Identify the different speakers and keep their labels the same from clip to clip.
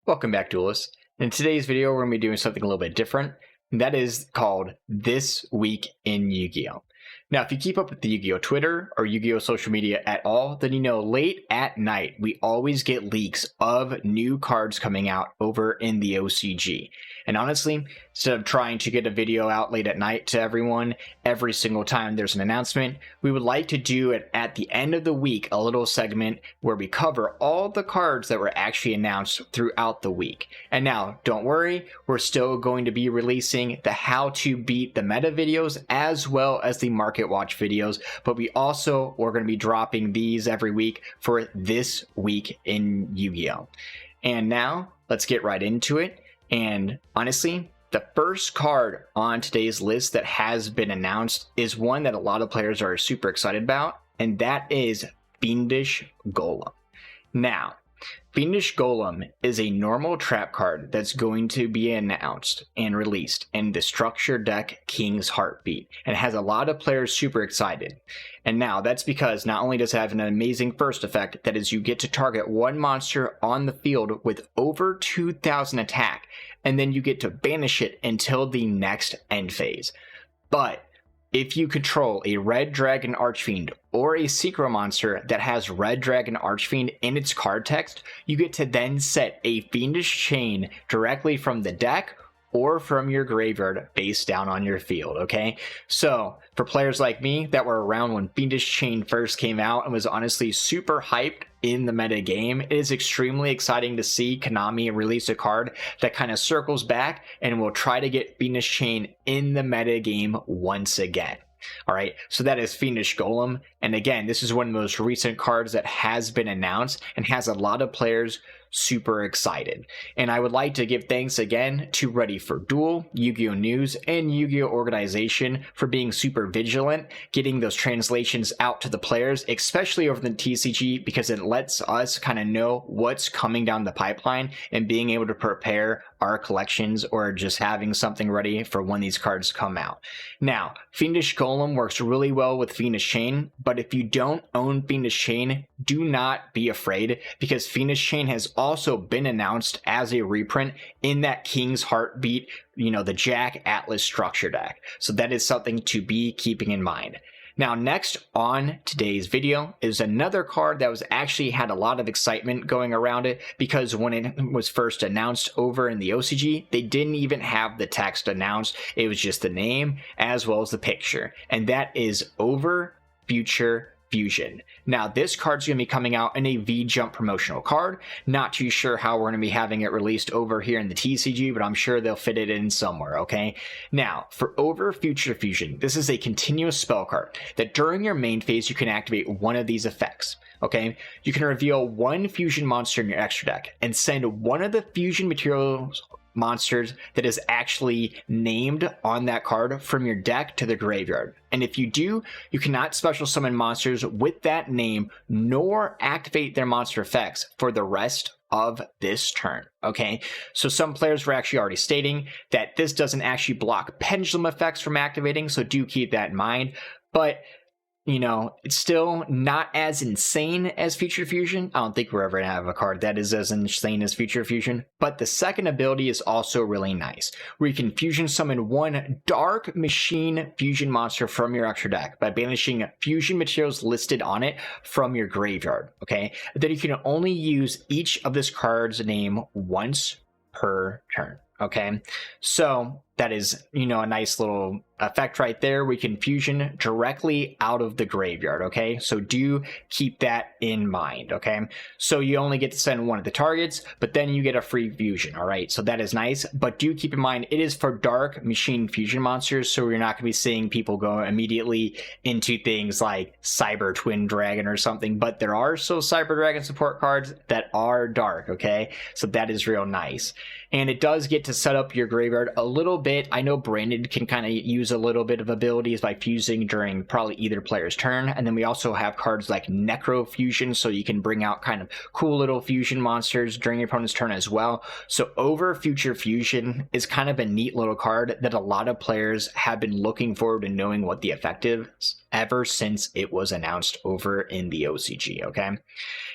Speaker 1: Welcome back, duelists. In today's video, we're going to be doing something a little bit different, and that is called This Week in Yu-Gi-Oh! Now, if you keep up with the Yu-Gi-Oh! Twitter or Yu-Gi-Oh! Social media at all, then you know late at night, we always get leaks of new cards coming out over in the OCG. And honestly, instead of trying to get a video out late at night to everyone every single time there's an announcement, we would like to do it at the end of the week, a little segment where we cover all the cards that were actually announced throughout the week. And now, don't worry, we're still going to be releasing the how to beat the meta videos as well as the market watch videos, but we also are going to be dropping these every week for this week in Yu-Gi-Oh! And now, let's get right into it. And honestly, the first card on today's list that has been announced is one that a lot of players are super excited about, and that is Fiendish Golem. Now, Fiendish Golem is a normal trap card that's going to be announced and released in the structure deck King's Heartbeat, and has a lot of players super excited. And now that's because not only does it have an amazing first effect, that is you get to target one monster on the field with over 2,000 attack, and then you get to banish it until the next end phase. But if you control a Red Dragon Archfiend or a Secret Monster that has Red Dragon Archfiend in its card text, you get to then set a Fiendish Chain directly from the deck or from your graveyard face down on your field, okay? So, for players like me that were around when Fiendish Chain first came out and was honestly super hyped in the meta game, it is extremely exciting to see Konami release a card that kind of circles back and will try to get Fiendish Chain in the meta game once again. Alright, so that is Fiendish Golem, and again, this is one of the most recent cards that has been announced and has a lot of players super excited. And I would like to give thanks again to Ready for Duel, Yu-Gi-Oh! News, and Yu-Gi-Oh! Organization for being super vigilant, getting those translations out to the players, especially over the TCG, because it lets us kind of know what's coming down the pipeline and being able to prepare our collections or just having something ready for when these cards come out. Now, Fiendish Golem works really well with Fiendish Chain, but if you don't own Fiendish Chain, do not be afraid, because Fiendish Chain has also been announced as a reprint in that King's Heartbeat, the Jack Atlas structure deck. So that is something to be keeping in mind. Now, next on today's video is another card that was actually had a lot of excitement going around it, because when it was first announced over in the OCG, they didn't even have the text announced. It was just the name as well as the picture, and that is Over Future Fusion. Now, this card's going to be coming out in a V-Jump promotional card. Not too sure how we're going to be having it released over here in the TCG, but I'm sure they'll fit it in somewhere, okay? Now, for Over Future Fusion, this is a continuous spell card that during your main phase, you can activate one of these effects, okay? You can reveal one fusion monster in your extra deck and send one of the fusion materials monsters that is actually named on that card from your deck to the graveyard. And if you do, you cannot special summon monsters with that name nor activate their monster effects for the rest of this turn, okay? So some players were actually already stating that this doesn't actually block pendulum effects from activating, so do keep that in mind. But it's still not as insane as Future Fusion. I don't think we're ever going to have a card that is as insane as Future Fusion. But the second ability is also really nice, where you can fusion summon one Dark Machine fusion monster from your extra deck by banishing fusion materials listed on it from your graveyard, okay? Then you can only use each of this card's name once per turn, okay? So that is, a nice little effect right there. We can fusion directly out of the graveyard, okay? So do keep that in mind, okay? So you only get to send one of the targets, but then you get a free fusion, all right? So that is nice, but do keep in mind it is for Dark Machine fusion monsters, so you're not going to be seeing people go immediately into things like Cyber Twin Dragon or something, but there are still Cyber Dragon support cards that are dark, okay? So that is real nice. And it does get to set up your graveyard a little bit. I know Brandon can kind of use a little bit of abilities by fusing during probably either player's turn. And then we also have cards like Necro Fusion, so you can bring out kind of cool little fusion monsters during your opponent's turn as well. So Over Future Fusion is kind of a neat little card that a lot of players have been looking forward to knowing what the effect is ever since it was announced over in the OCG, okay?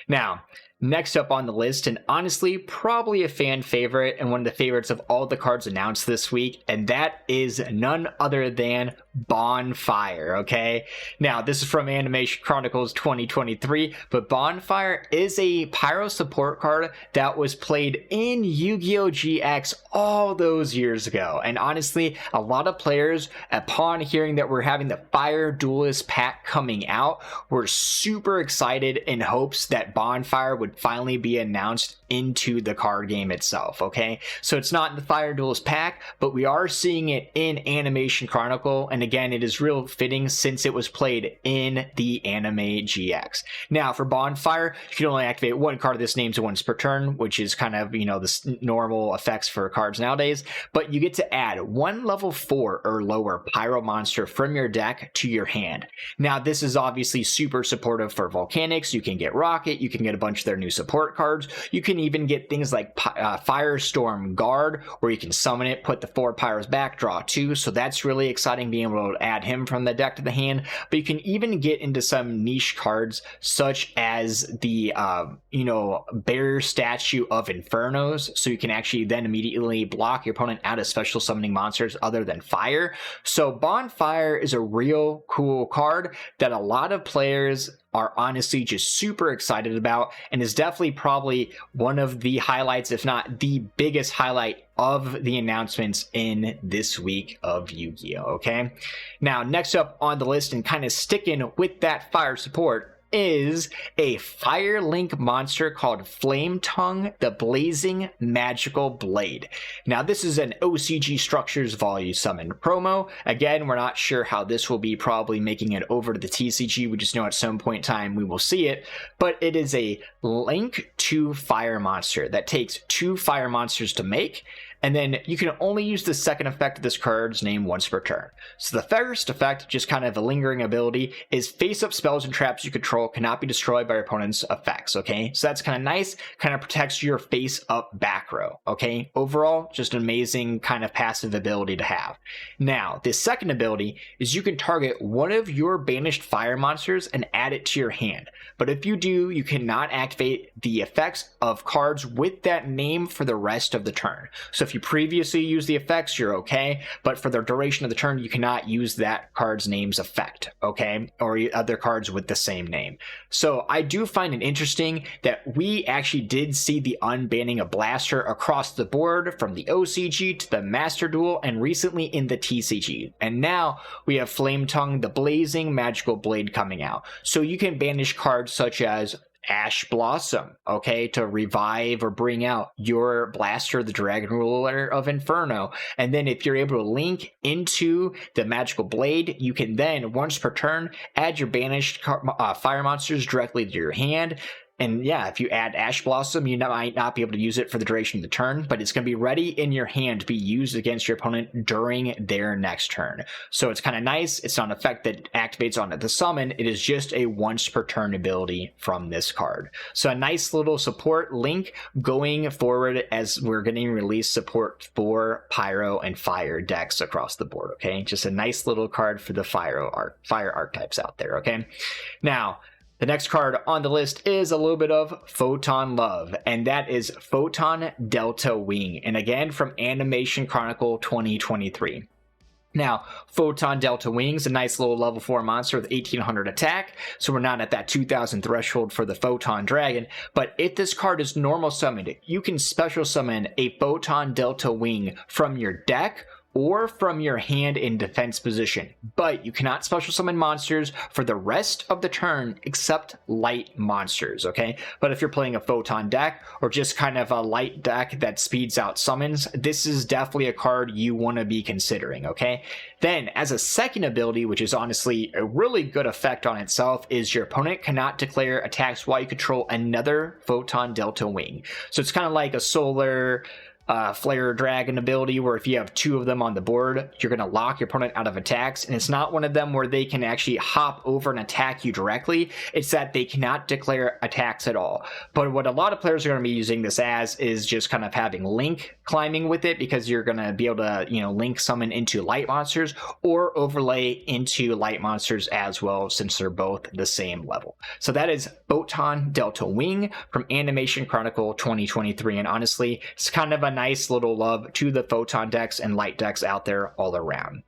Speaker 1: Now, next up on the list, and honestly probably a fan favorite and one of the favorites of all the cards announced this week, and that is none other than Bonfire. Okay, now this is from Animation Chronicles 2023, but Bonfire is a pyro support card that was played in Yu-Gi-Oh! GX all those years ago, and honestly a lot of players, upon hearing that we're having the Fire Duelist pack coming out, were super excited in hopes that Bonfire would finally be announced into the card game itself. Okay, so it's not in the Fire Duelist pack, but we are seeing it in Animation Chronicle, and again it is real fitting since it was played in the Anime GX. Now for Bonfire, you can only activate one card of this name once per turn, which is kind of, you know, the normal effects for cards nowadays, but you get to add one level 4 or lower pyro monster from your deck to your hand. Now this is obviously super supportive for Volcanics. You can get Rocket, you can get a bunch of their new support cards, you can even get things like Firestorm Guard, where you can summon it, put the 4 pyros back, draw 2, so that's really exciting being able to add him from the deck to the hand. But you can even get into some niche cards such as the Bear Statue of Infernos, so you can actually then immediately block your opponent out of special summoning monsters other than fire. So Bonfire is a real cool card that a lot of players are honestly just super excited about, and is definitely probably one of the highlights, if not the biggest highlight of the announcements in this week of Yu-Gi-Oh! Okay, now next up on the list, and kind of sticking with that fire support, is a Fire Link monster called Flame Tongue, the Blazing Magical Blade. Now this is an OCG Structures Volume Summon promo. Again, we're not sure how this will be probably making it over to the TCG. We just know at some point in time we will see it, but it is a Link 2 Fire monster that takes 2 fire monsters to make, and then you can only use the second effect of this card's name once per turn. So the first effect, just kind of a lingering ability, is face-up spells and traps you control cannot be destroyed by your opponent's effects, okay? So that's kind of nice, kind of protects your face-up back row, okay? Overall, just an amazing kind of passive ability to have. Now, the second ability is you can target one of your banished fire monsters and add it to your hand. But if you do, you cannot activate the effects of cards with that name for the rest of the turn. So if you previously used the effects, you're okay, but for the duration of the turn, you cannot use that card's name's effect, okay, or other cards with the same name. So I do find it interesting that we actually did see the unbanning of Blaster across the board, from the OCG to the Master Duel, and recently in the TCG. And now we have Flame Tongue, the Blazing Magical Blade, coming out. So you can banish cards such as Ash Blossom, okay, to revive or bring out your Blaster, the Dragon Ruler of Inferno. And then if you're able to link into the Magical Blade, you can then, once per turn, add your banished fire monsters directly to your hand. And yeah, if you add Ash Blossom, you might not be able to use it for the duration of the turn, but it's going to be ready in your hand to be used against your opponent during their next turn. So it's kind of nice. It's not an effect that activates on the summon. It is just a once per turn ability from this card. So a nice little support link going forward as we're getting released support for Pyro and Fire decks across the board. Okay, just a nice little card for the fire archetypes out there. Okay, now the next card on the list is a little bit of Photon love, and that is Photon Delta Wing, and again from Animation Chronicle 2023. Now, Photon Delta Wing's a nice little level 4 monster with 1800 attack, so we're not at that 2000 threshold for the Photon Dragon, but if this card is normal summoned, you can special summon a Photon Delta Wing from your deck or from your hand in defense position, but you cannot special summon monsters for the rest of the turn except light monsters, okay? But if you're playing a Photon deck or just kind of a light deck that speeds out summons, this is definitely a card you want to be considering, okay? Then, as a second ability, which is honestly a really good effect on itself, is your opponent cannot declare attacks while you control another Photon Delta Wing. So it's kind of like a solar Flare Dragon ability, where if you have 2 of them on the board, you're going to lock your opponent out of attacks. And it's not one of them where they can actually hop over and attack you directly. It's that they cannot declare attacks at all. But what a lot of players are going to be using this as is just kind of having link climbing with it, because you're going to be able to, link summon into light monsters or overlay into light monsters as well, since they're both the same level. So that is Photon Delta Wing from Animation Chronicle 2023. And honestly, it's kind of a nice little love to the Photon decks and light decks out there all around.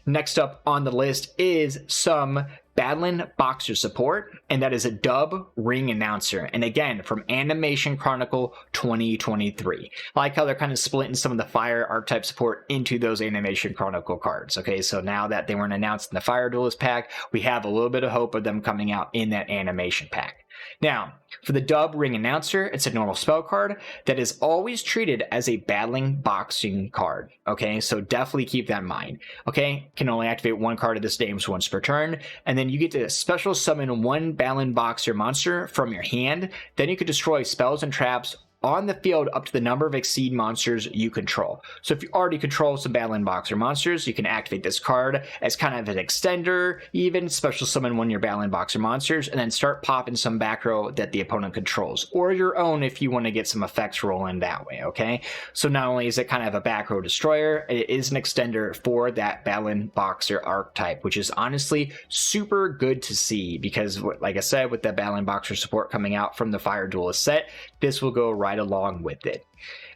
Speaker 1: Next up on the list is some Badland Boxer support, and that is a dub ring announcer. And again, from Animation Chronicle 2023. I like how they're kind of splitting some of the fire archetype support into those Animation Chronicle cards. Okay, so now that they weren't announced in the Fire Duelist pack, we have a little bit of hope of them coming out in that animation pack. Now, for the dub ring announcer, it's a normal spell card that is always treated as a battling boxing card. Okay, so definitely keep that in mind. Okay, can only activate 1 card of this names once per turn, and then you get to special summon 1 battling boxer monster from your hand. Then you can destroy spells and traps on the field up to the number of exceed monsters you control. So if you already control some Battling Boxer monsters, you can activate this card as kind of an extender, even special summon 1 of your Battling Boxer monsters, and then start popping some back row that the opponent controls, or your own if you want to get some effects rolling that way, okay? So not only is it kind of a back row destroyer, it is an extender for that Battling Boxer archetype, which is honestly super good to see, because like I said, with that Battling Boxer support coming out from the Fire Duelist set, this will go right along with it.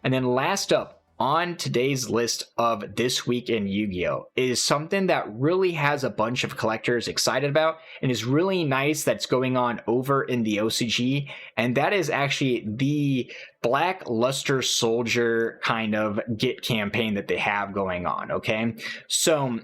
Speaker 1: And then last up on today's list of This Week in Yu-Gi-Oh! Is something that really has a bunch of collectors excited about and is really nice that's going on over in the OCG, and that is actually the Black Luster Soldier kind of get campaign that they have going on, okay? So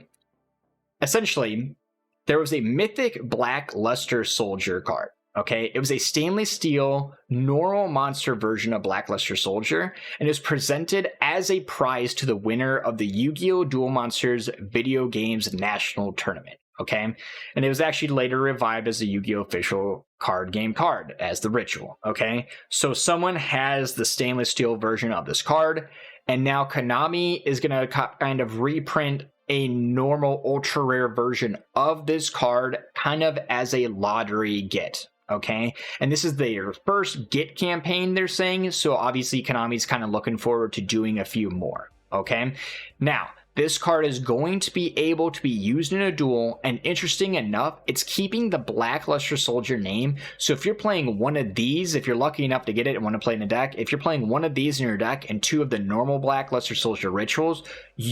Speaker 1: essentially, there was a mythic Black Luster Soldier card. Okay, it was a stainless steel normal monster version of Black Luster Soldier, and it was presented as a prize to the winner of the Yu-Gi-Oh! Duel Monsters Video Games National Tournament. Okay, and it was actually later revived as a Yu-Gi-Oh! Official card game card as the ritual. Okay, so someone has the stainless steel version of this card, and now Konami is going to kind of reprint a normal ultra rare version of this card kind of as a lottery get. Okay, and this is their first get campaign, they're saying, so obviously Konami's kind of looking forward to doing a few more. Okay, now this card is going to be able to be used in a duel, and interesting enough, it's keeping the Black Luster Soldier name. So if you're playing one of these, if you're lucky enough to get it and want to play in a deck, if you're playing one of these in your deck and 2 of the normal Black Luster Soldier rituals,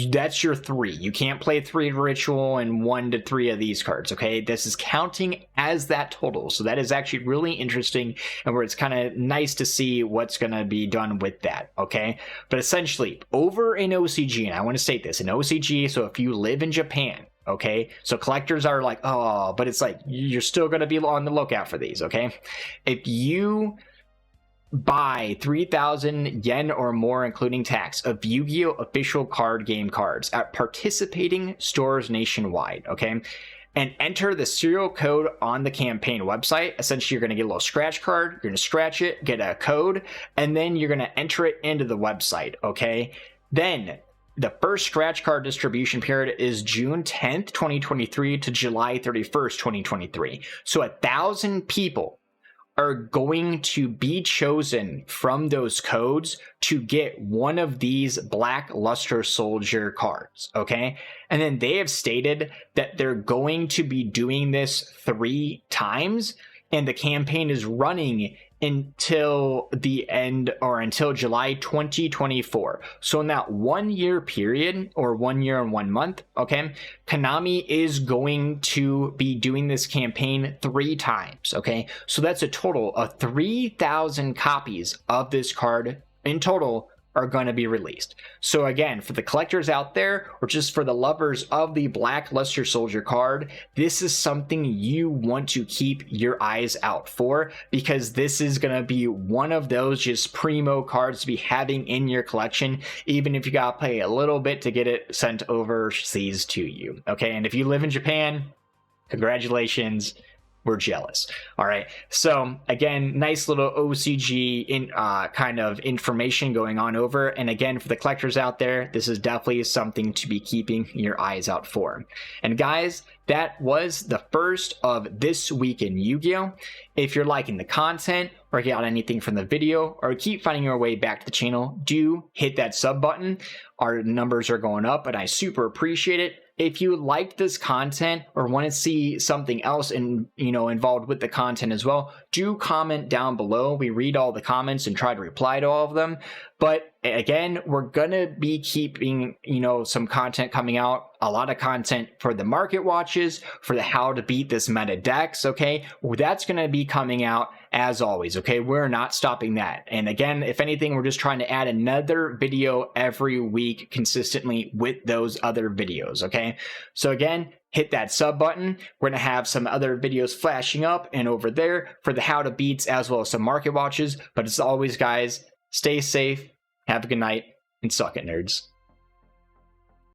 Speaker 1: that's your 3. You can't play 3 ritual and 1 to 3 of these cards, okay? This is counting as that total. So that is actually really interesting, and where it's kind of nice to see what's going to be done with that, okay? But essentially, over in OCG, and I want to state this, in OCG, so if you live in Japan, okay, so collectors are like, oh, but it's like, you're still going to be on the lookout for these, okay? If you buy 3,000 yen or more, including tax, of Yu-Gi-Oh! Official card game cards at participating stores nationwide, okay, and enter the serial code on the campaign website. Essentially, you're going to get a little scratch card, you're going to scratch it, get a code, and then you're going to enter it into the website, okay? Then the first scratch card distribution period is June 10th, 2023 to July 31st, 2023. So 1,000 people are going to be chosen from those codes to get one of these Black Luster Soldier cards, okay? And then they have stated that they're going to be doing this 3 times, and the campaign is running until the end, or until July 2024. So in that 1 year period, or 1 year and 1 month, okay, Konami is going to be doing this campaign 3 times, okay? So that's a total of 3,000 copies of this card in total are going to be released. So again, for the collectors out there, or just for the lovers of the Black Luster Soldier card, this is something you want to keep your eyes out for, because this is going to be one of those just primo cards to be having in your collection, even if you got to pay a little bit to get it sent overseas to you. Okay, and if you live in Japan, congratulations. we're jealous. All right. So again, nice little OCG in kind of information going on over. And again, for the collectors out there, this is definitely something to be keeping your eyes out for. And guys, that was the first of This Week in Yu-Gi-Oh! If you're liking the content or got anything from the video or keep finding your way back to the channel, do hit that sub button. Our numbers are going up and I super appreciate it. If you like this content or want to see something else involved with the content as well, do comment down below. We read all the comments and try to reply to all of them. But again, we're gonna be keeping some content coming out, a lot of content for the market watches, for the how to beat this meta decks. Okay, well, that's gonna be coming out as always. Okay, we're not stopping that. And again, if anything, we're just trying to add another video every week consistently with those other videos. Okay, so again, hit that sub button. We're going to have some other videos flashing up and over there for the how to beats as well as some market watches. But as always, guys, stay safe, have a good night, and suck it, nerds.